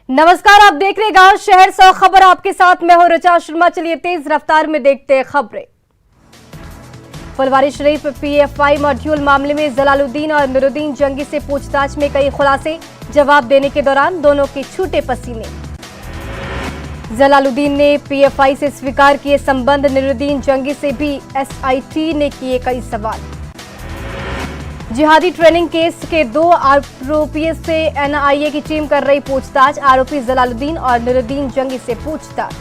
नमस्कार, आप देख रहे गांव शहर 100 खबर। आपके साथ मैं हूं ऋचा शर्मा। चलिए तेज रफ्तार में देखते हैं खबरें। फुलवारी शरीफ पीएफआई मॉड्यूल मामले में जलालुद्दीन और नुरुद्दीन जंगी से पूछताछ में कई खुलासे। जवाब देने के दौरान दोनों के छूटे पसीने। जलालुद्दीन ने पीएफआई से स्वीकार किए संबंध, नुरुद्दीन जंगी से भी एसआईटी ने किए कई सवाल। जिहादी ट्रेनिंग केस के 2 आरोपियों से एनआईए की टीम कर रही पूछताछ। आरोपी जलालुद्दीन और नुरुद्दीन जंगी से पूछताछ।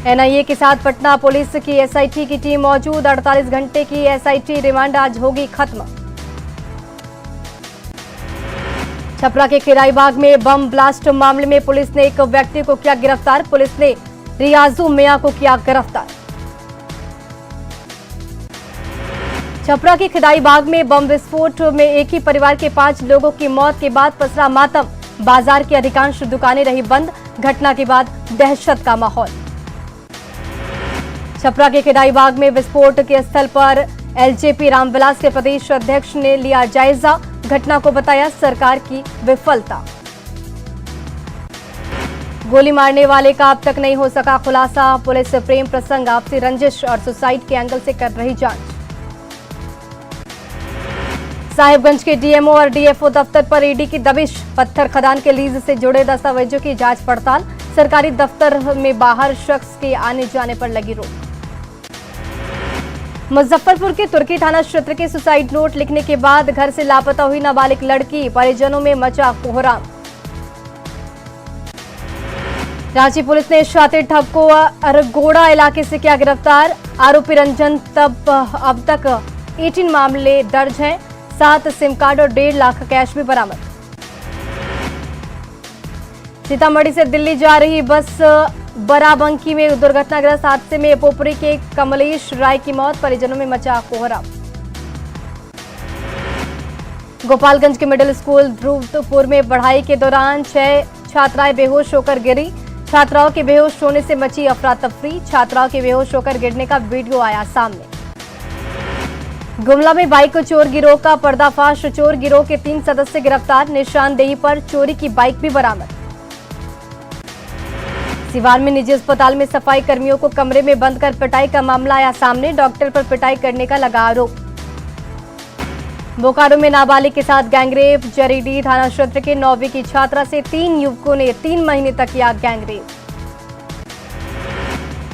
एनआईए के साथ पटना पुलिस की एसआईटी की टीम मौजूद। 48 घंटे की एसआईटी रिमांड आज होगी खत्म। छपरा के खिराईबाग में बम ब्लास्ट मामले में पुलिस ने एक व्यक्ति को किया गिरफ्तार। पुलिस ने रियाजू मियां को किया गिरफ्तार। छपरा के खिराईबाग में बम विस्फोट में एक ही परिवार के 5 लोगों की मौत के बाद पसरा मातम। बाजार की अधिकांश दुकानें रही बंद। घटना के बाद दहशत का माहौल। छपरा के खिराईबाग में विस्फोट के स्थल पर एलजेपी रामविलास के प्रदेश अध्यक्ष ने लिया जायजा। घटना को बताया सरकार की विफलता। गोली मारने वाले का अब तक नहीं हो सका खुलासा। पुलिस प्रेम प्रसंग, आपसी रंजिश और सुसाइड के एंगल से कर रही जांच। साहिबगंज के डीएमओ और डीएफओ दफ्तर पर ईडी की दबिश। पत्थर खदान के लीज से जुड़े दस्तावेजों की जांच पड़ताल। सरकारी दफ्तर में बाहर शख्स के आने जाने पर लगी रोक। मुजफ्फरपुर के तुर्की थाना क्षेत्र के सुसाइड नोट लिखने के बाद घर से लापता हुई नाबालिग लड़की, परिजनों में मचा कोहराम। रांची पुलिस ने शातिर ठग को अरगोड़ा इलाके से किया गिरफ्तार। आरोपी रंजन अब तक 18 मामले दर्ज हैं। 7 सिम कार्ड और 1.5 लाख कैश भी बरामद। सीतामढ़ी से दिल्ली जा रही बस बराबंकी में दुर्घटनाग्रस्त हादसे में पोपरी के कमलेश राय की मौत, परिजनों में मचा कोहराम। गोपालगंज के मिडिल स्कूल ध्रुवपुर में पढ़ाई के दौरान 6 छात्राएं बेहोश होकर गिरी। छात्राओं के बेहोश होने से मची अफरा तफरी। छात्राओं के बेहोश होकर गिरने का वीडियो आया सामने। गुमला में बाइक चोर गिरोह का पर्दाफाश। चोर गिरोह के 3 सदस्य गिरफ्तार। निशानदेही पर चोरी की बाइक भी बरामद। सिवान में निजी अस्पताल में सफाई कर्मियों को कमरे में बंद कर पिटाई का मामला आया सामने। डॉक्टर पर पिटाई करने का लगा आरोप। बोकारो में नाबालिग के साथ गैंगरेप। जरीडीह थाना क्षेत्र के 9वीं की छात्रा से 3 युवकों ने 3 महीने तक किया गैंगरेप।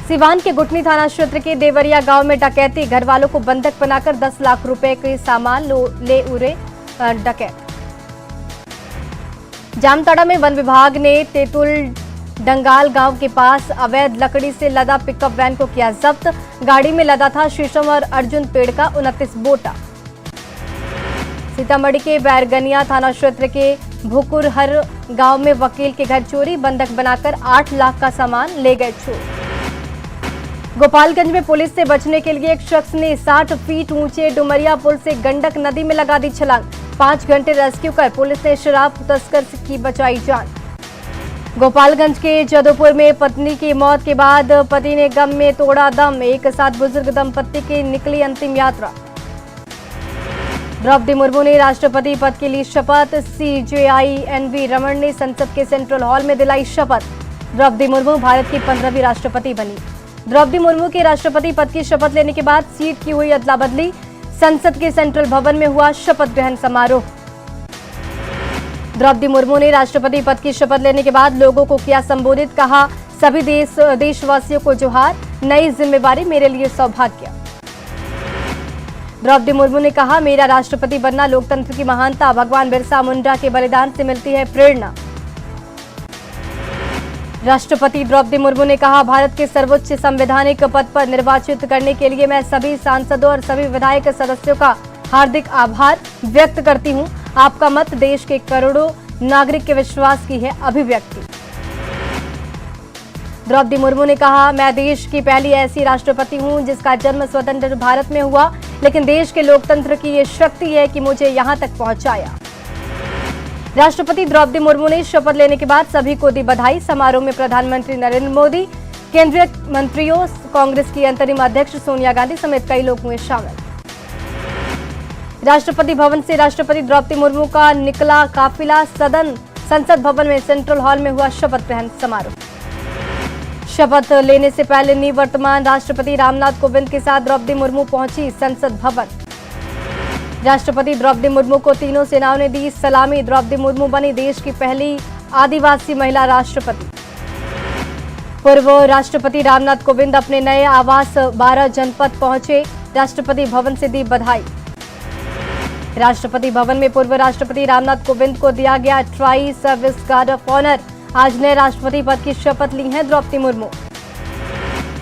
सिवान के गुटनी थाना क्षेत्र के देवरिया गांव में डकैती। घर वालों को बंधक बनाकर 10 लाख रुपए के सामान ले उड़े डकैत। जामताड़ा में वन विभाग ने तेतुल डंगाल गांव के पास अवैध लकड़ी से लदा पिकअप वैन को किया जब्त। गाड़ी में लदा था शीशम और अर्जुन पेड़ का 29 बोटा। सीतामढ़ी के बैरगनिया थाना क्षेत्र के भुकुरहर गांव में वकील के घर चोरी। बंधक बनाकर 8 लाख का सामान ले गए चोर। गोपालगंज में पुलिस से बचने के लिए एक शख्स ने 60 फीट ऊंचे डुमरिया पुल से गंडक नदी में लगा दी छलांग। 5 घंटे रेस्क्यू कर पुलिस ने शराब तस्कर की बचाई जान। गोपालगंज के जदोपुर में पत्नी की मौत के बाद पति ने गम में तोड़ा दम। एक साथ बुजुर्ग दंपति की निकली अंतिम यात्रा। द्रौपदी मुर्मू ने राष्ट्रपति पद के लिए शपथ। सीजेआई एनवी रमन ने संसद के सेंट्रल हॉल में दिलाई शपथ। द्रौपदी मुर्मू भारत की 15वीं राष्ट्रपति बनी। द्रौपदी मुर्मू के राष्ट्रपति पद की शपथ लेने के बाद सीट की हुई अदला बदली। संसद के सेंट्रल भवन में हुआ शपथ ग्रहण समारोह। द्रौपदी मुर्मू ने राष्ट्रपति पद की शपथ लेने के बाद लोगों को किया संबोधित। कहा, सभी देशवासियों को जोहार। नई जिम्मेवारी मेरे लिए सौभाग्य। द्रौपदी मुर्मू ने कहा, मेरा राष्ट्रपति बनना लोकतंत्र की महानता, भगवान बिरसा मुंडा के बलिदान से मिलती है प्रेरणा। राष्ट्रपति द्रौपदी मुर्मू ने कहा, भारत के सर्वोच्च संवैधानिक पद पर निर्वाचित करने के लिए मैं सभी सांसदों और सभी विधायक सदस्यों का हार्दिक आभार व्यक्त करती हूं। आपका मत देश के करोड़ों नागरिक के विश्वास की है अभिव्यक्ति। द्रौपदी मुर्मू ने कहा, मैं देश की पहली ऐसी राष्ट्रपति हूं जिसका जन्म स्वतंत्र भारत में हुआ, लेकिन देश के लोकतंत्र की ये शक्ति है कि मुझे यहां तक पहुंचाया। राष्ट्रपति द्रौपदी मुर्मू ने शपथ लेने के बाद सभी को दी बधाई। समारोह में प्रधानमंत्री नरेंद्र मोदी, केंद्रीय मंत्रियों, कांग्रेस की अंतरिम अध्यक्ष सोनिया गांधी समेत कई लोग हुए शामिल। राष्ट्रपति भवन से राष्ट्रपति द्रौपदी मुर्मू का निकला काफिला सदन संसद भवन में सेंट्रल हॉल में हुआ शपथ ग्रहण समारोह। शपथ लेने से पहले निवर्तमान राष्ट्रपति रामनाथ कोविंद के साथ द्रौपदी मुर्मू पहुंची संसद भवन। राष्ट्रपति द्रौपदी मुर्मू को तीनों सेनाओं ने दी सलामी। द्रौपदी मुर्मू बनी देश की पहली आदिवासी महिला राष्ट्रपति। पूर्व राष्ट्रपति रामनाथ कोविंद अपने नए आवास 12 जनपद पहुंचे। राष्ट्रपति भवन से दी बधाई। राष्ट्रपति भवन में पूर्व राष्ट्रपति रामनाथ कोविंद को दिया गया tri service guard of honour. आज नए राष्ट्रपति पद की शपथ ली है द्रौपदी मुर्मू।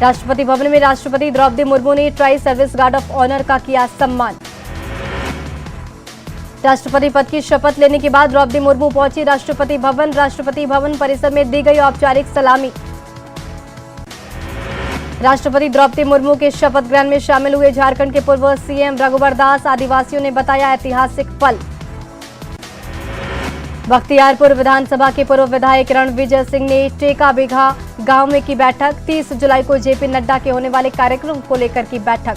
राष्ट्रपति भवन में राष्ट्रपति द्रौपदी मुर्मू ने tri service guard of honour का किया सम्मान। राष्ट्रपति पद की शपथ लेने के बाद द्रौपदी मुर्मू पहुंची राष्ट्रपति भवन। राष्ट्रपति भवन परिसर में दी गई औपचारिक सलामी। राष्ट्रपति द्रौपदी मुर्मू के शपथ ग्रहण में शामिल हुए झारखंड के पूर्व सीएम रघुवर दास। आदिवासियों ने बताया ऐतिहासिक पल। बख्तियारपुर विधानसभा के पूर्व विधायक रणविजय सिंह ने टेका बिघा गांव में की बैठक। 30 जुलाई को जेपी नड्डा के होने वाले कार्यक्रम को लेकर की बैठक।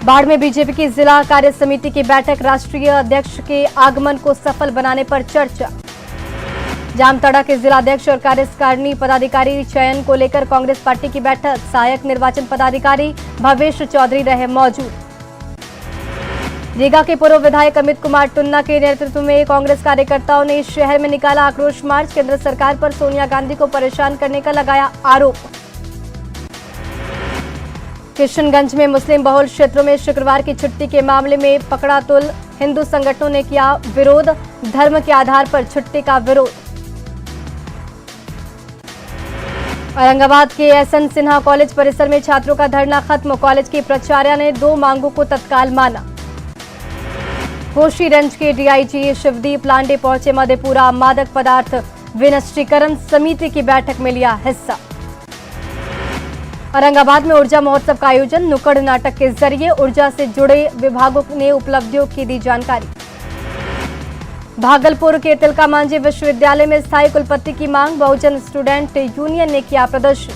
बाढ़ में बीजेपी की जिला कार्य समिति की बैठक। राष्ट्रीय अध्यक्ष के आगमन को सफल बनाने पर चर्चा। जामताड़ा के जिलाध्यक्ष और कार्यकारिणी पदाधिकारी चयन को लेकर कांग्रेस पार्टी की बैठक। सहायक निर्वाचन पदाधिकारी भवेश चौधरी रहे मौजूद। रीगा के पूर्व विधायक अमित कुमार टुन्ना के नेतृत्व में कांग्रेस कार्यकर्ताओं ने शहर में निकाला आक्रोश मार्च। केंद्र सरकार पर सोनिया गांधी को परेशान करने का लगाया आरोप। किशनगंज में मुस्लिम बहुल क्षेत्रों में शुक्रवार की छुट्टी के मामले में पकड़ा तुल। हिंदू संगठनों ने किया विरोध। धर्म के आधार पर छुट्टी का विरोध। औरंगाबाद के एसएन सिन्हा कॉलेज परिसर में छात्रों का धरना खत्म। कॉलेज की प्राचार्य ने 2 मांगों को तत्काल माना। कोशीरेंज के डीआईजी शिवदीप लांडे पहुंचे मधेपुरा। मादक पदार्थ विनिष्टीकरण समिति की बैठक में लिया हिस्सा। औरंगाबाद में ऊर्जा महोत्सव का आयोजन। नुक्कड़ नाटक के जरिए ऊर्जा से जुड़े विभागों ने उपलब्धियों की दी जानकारी। भागलपुर के तिलका मांझी विश्वविद्यालय में स्थायी कुलपति की मांग। बहुजन स्टूडेंट यूनियन ने किया प्रदर्शन।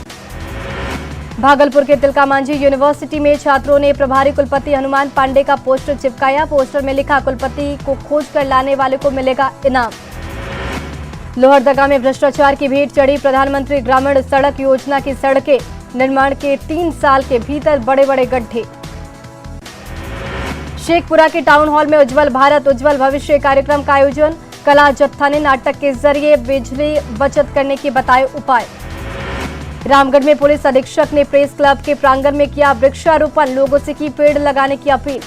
भागलपुर के तिलका मांझी यूनिवर्सिटी में छात्रों ने प्रभारी कुलपति हनुमान पांडे का पोस्टर चिपकाया। पोस्टर में लिखा कुलपति को खोज कर लाने वाले को मिलेगा इनाम। लोहरदगा में भ्रष्टाचार की भीड़ चढ़ी। प्रधानमंत्री ग्रामीण सड़क योजना की सड़कें निर्माण के 3 साल के भीतर बड़े बड़े गड्ढे। शेखपुरा के टाउन हॉल में उज्जवल भारत उज्जवल भविष्य कार्यक्रम का आयोजन। कला जत्था ने नाटक के जरिए बिजली बचत करने के बताए उपाय। रामगढ़ में पुलिस अधीक्षक ने प्रेस क्लब के प्रांगण में किया वृक्षारोपण। लोगों से की पेड़ लगाने की अपील।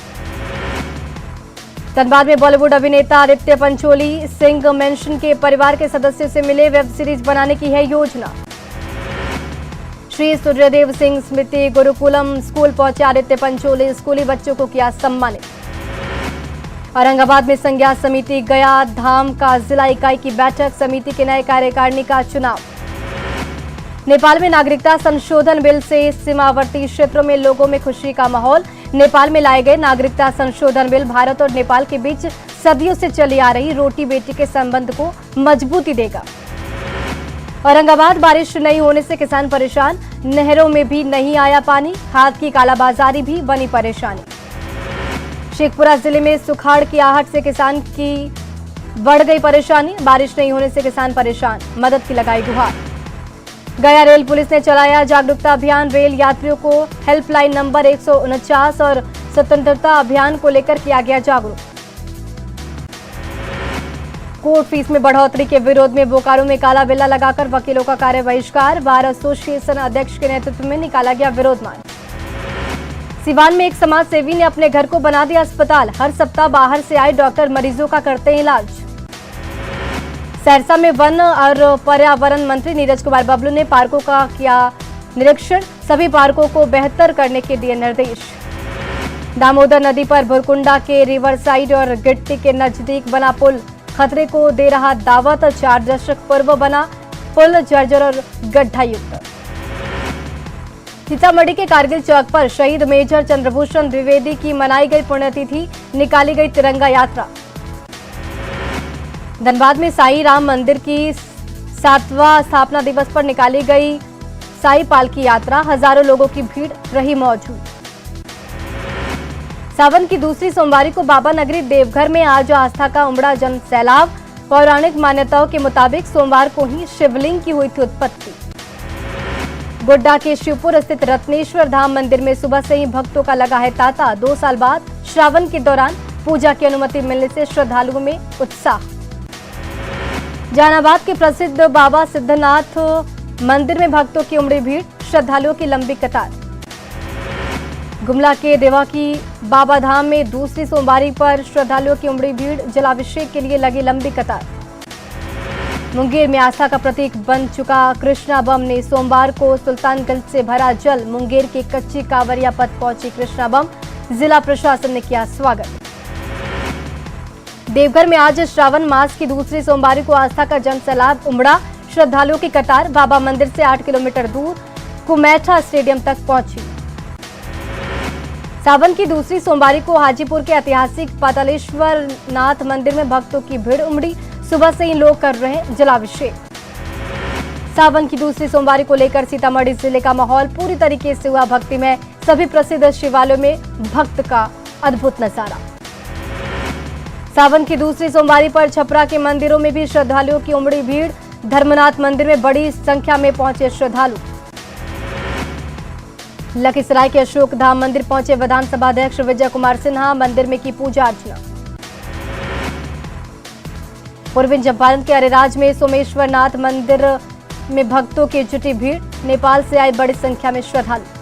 धनबाद में बॉलीवुड अभिनेता आदित्य पंचोली सिंह मेंशन के परिवार के सदस्यों से मिले। वेब सीरीज बनाने की है योजना। श्री सूर्यदेव सिंह स्मृति गुरुकुलम स्कूल पहुंचे आदित्य पंचोली। स्कूली बच्चों को किया सम्मानित। औरंगाबाद में संज्ञा समिति गया धाम का जिला इकाई की बैठक। समिति के नए कार्यकारिणी का चुनाव। नेपाल में नागरिकता संशोधन बिल से सीमावर्ती क्षेत्रों में लोगों में खुशी का माहौल। नेपाल में लाए गए नागरिकता संशोधन बिल भारत और नेपाल के बीच सदियों से चली आ रही रोटी बेटी के संबंध को मजबूती देगा। औरंगाबाद बारिश नहीं होने से किसान परेशान। नहरों में भी नहीं आया पानी। खाद की कालाबाजारी भी बनी परेशानी। शेखपुरा जिले में सुखाड़ की आहट से किसान की बढ़ गई परेशानी। बारिश नहीं होने से किसान परेशान। मदद की लगाई गुहार। गया रेल पुलिस ने चलाया जागरूकता अभियान। रेल यात्रियों को हेल्पलाइन नंबर 149 और स्वतंत्रता अभियान को लेकर किया गया जागरूक। कोर्ट फीस में बढ़ोतरी के विरोध में बोकारो में काला बिल्ला लगाकर वकीलों का कार्य बहिष्कार। बार एसोसिएशन अध्यक्ष के नेतृत्व में निकाला गया विरोध मार्च। सिवान में एक समाज सेवी ने अपने घर को बना दिया अस्पताल। हर सप्ताह बाहर से आए डॉक्टर मरीजों का करते हैं इलाज। सहरसा में वन और पर्यावरण मंत्री नीरज कुमार बबलू ने पार्कों का किया निरीक्षण। सभी पार्कों को बेहतर करने के दिए निर्देश। दामोदर नदी पर भुरकुंडा के रिवर साइड और गिट्टी के नजदीक बना पुल खतरे को दे रहा दावत। 4 दशक पूर्व बना पुल जर्जर और गड्ढा युक्त। सीतामढ़ी के कारगिल चौक पर शहीद मेजर चंद्रभूषण द्विवेदी की मनाई गई पुण्यतिथि। निकाली गई तिरंगा यात्रा। धनबाद में साईं राम मंदिर की 7वां स्थापना दिवस पर निकाली गई साई पालकी यात्रा। हजारों लोगों की भीड़ रही मौजूद। सावन की दूसरी सोमवारी को बाबा नगरी देवघर में आज आस्था का उमड़ा जन सैलाब। पौराणिक मान्यताओं के मुताबिक सोमवार को ही शिवलिंग की हुई थी उत्पत्ति। गोड्डा के शिवपुर स्थित रत्नेश्वर धाम मंदिर में सुबह से ही भक्तों का लगा है तांता। 2 साल बाद श्रावण के दौरान पूजा की अनुमति मिलने से श्रद्धालुओं में उत्साह। जहानाबाद के प्रसिद्ध बाबा सिद्धनाथ मंदिर में भक्तों की उमड़ी भीड़, श्रद्धालुओं की लंबी कतार। गुमला के देवाकी बाबा धाम में दूसरी सोमवारी पर श्रद्धालुओं की उमड़ी भीड़, जलाभिषेक के लिए लगी लंबी कतार। मुंगेर में आस्था का प्रतीक बन चुका कृष्णा बम ने सोमवार को सुल्तानगंज से भरा जल। मुंगेर के कच्ची कांवरिया पथ पहुंची कृष्णा बम, जिला प्रशासन ने किया स्वागत। देवघर में आज श्रावण मास की दूसरी सोमवारी को आस्था का जन सैलाब उमड़ा। श्रद्धालुओं की कतार बाबा मंदिर से 8 किलोमीटर दूर कुमैठा स्टेडियम तक पहुंची। सावन की दूसरी सोमवारी को हाजीपुर के ऐतिहासिक पातालेश्वर नाथ मंदिर में भक्तों की भीड़ उमड़ी। सुबह से ही लोग कर रहे हैं जलाभिषेक। सावन की दूसरी सोमवारी को लेकर सीतामढ़ी जिले का माहौल पूरी तरीके से हुआ भक्तिमय। सभी प्रसिद्ध शिवालयों में भक्त का अद्भुत नजारा। सावन की दूसरी सोमवारी पर छपरा के मंदिरों में भी श्रद्धालुओं की उमड़ी भीड़। धर्मनाथ मंदिर में बड़ी संख्या में पहुंचे श्रद्धालु। लखीसराय के अशोक धाम मंदिर पहुंचे विधानसभा अध्यक्ष विजय कुमार सिन्हा। मंदिर में की पूजा अर्चना। पूर्वी चंपारण के अरेराज में सोमेश्वर नाथ मंदिर में भक्तों की जुटी भीड़। नेपाल से आए बड़ी संख्या में श्रद्धालु।